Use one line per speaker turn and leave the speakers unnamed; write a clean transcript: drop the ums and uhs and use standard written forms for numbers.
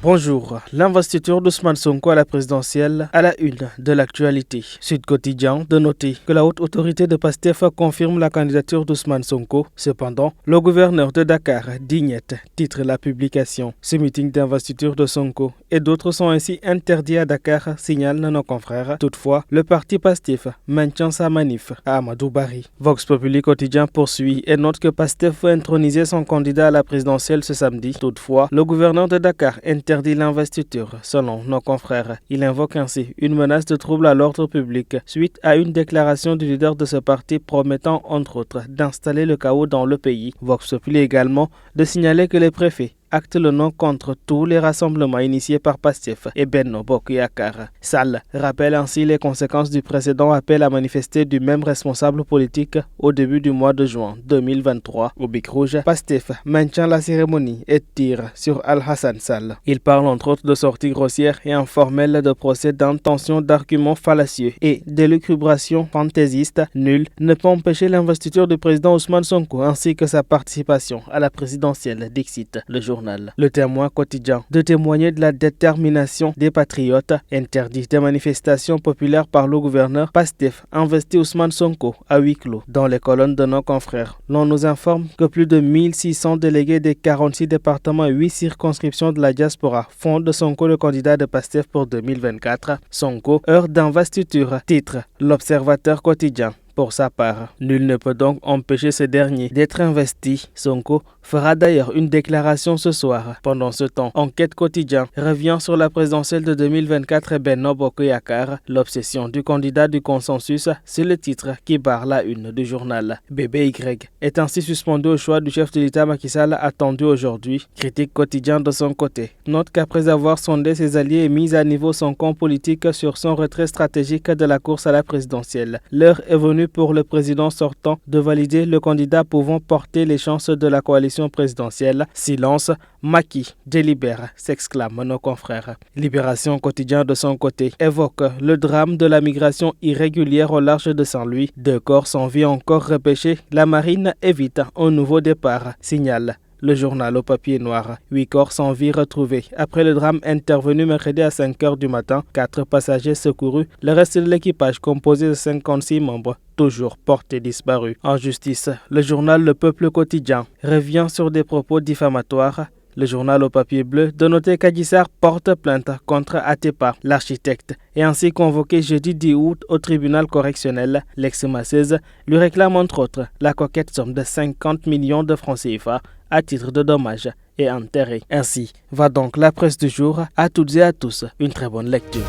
Bonjour, l'investiture d'Ousmane Sonko à la présidentielle à la une de l'actualité. Sud Quotidien de noter que la haute autorité de PASTEF confirme la candidature d'Ousmane Sonko. Cependant, le gouverneur de Dakar, Dignette, titre la publication. Ce meeting d'investiture de Sonko et d'autres sont ainsi interdits à Dakar, signalent nos confrères. Toutefois, le parti PASTEF maintient sa manif à Amadou Barry. Vox Populi Quotidien poursuit et note que PASTEF veut introniser son candidat à la présidentielle ce samedi. Toutefois, le gouverneur de Dakar interdit l'investiture, selon nos confrères. Il invoque ainsi une menace de trouble à l'ordre public suite à une déclaration du leader de ce parti promettant, entre autres, d'installer le chaos dans le pays. Vox Populi également de signaler que les préfets acte le non contre tous les rassemblements initiés par PASTEF et Benno Bokk Yakaar. Sall rappelle ainsi les conséquences du précédent appel à manifester du même responsable politique au début du mois de juin 2023. Au Bic Rouge, PASTEF maintient la cérémonie et tire sur Al-Hassan Sall. Il parle entre autres de sorties grossières et informelles de procès d'intention d'arguments fallacieux et d'élucubrations fantaisistes. Nul ne peut empêcher l'investiture du président Ousmane Sonko ainsi que sa participation à la présidentielle, dixit le journal. Le Témoin quotidien de témoigner de la détermination des patriotes. Interdit des manifestations populaires par le gouverneur, PASTEF investit Ousmane Sonko à huis clos. Dans les colonnes de nos confrères, l'on nous informe que plus de 1600 délégués des 46 départements et 8 circonscriptions de la diaspora font de Sonko le candidat de PASTEF pour 2024. Sonko, heure d'investiture, titre l'Observateur quotidien. Pour sa part, nul ne peut donc empêcher ce dernier d'être investi. Sonko fera d'ailleurs une déclaration ce soir. Pendant ce temps, Enquête quotidien revient sur la présidentielle de 2024 et Benno Bokk Yakaar. L'obsession du candidat du consensus, c'est le titre qui barre la une du journal. BBY est ainsi suspendu au choix du chef de l'État Macky Sall attendu aujourd'hui. Critique quotidien de son côté note qu'après avoir sondé ses alliés et mis à niveau son camp politique sur son retrait stratégique de la course à la présidentielle, l'heure est venue pour le président sortant de valider le candidat pouvant porter les chances de la coalition présidentielle. Silence, Macky délibère, s'exclament nos confrères. Libération quotidien de son côté évoque le drame de la migration irrégulière au large de Saint-Louis. 2 corps sans vie encore repêchés, la marine évite un nouveau départ, signale le journal au papier noir. 8 corps sans vie retrouvés. Après le drame intervenu mercredi à 5 h du matin, 4 passagers secourus, le reste de l'équipage composé de 56 membres toujours portés disparus. En justice, le journal Le Peuple quotidien revient sur des propos diffamatoires. Le journal au papier bleu de noter qu'Adji Sarr porte plainte contre Atepa, l'architecte, et ainsi convoqué jeudi 10 août au tribunal correctionnel. L'ex-masseuse lui réclame entre autres la coquette somme de 50 millions de francs CFA à titre de dommages et intérêts. Ainsi va donc la presse du jour. À toutes et à tous, une très bonne lecture.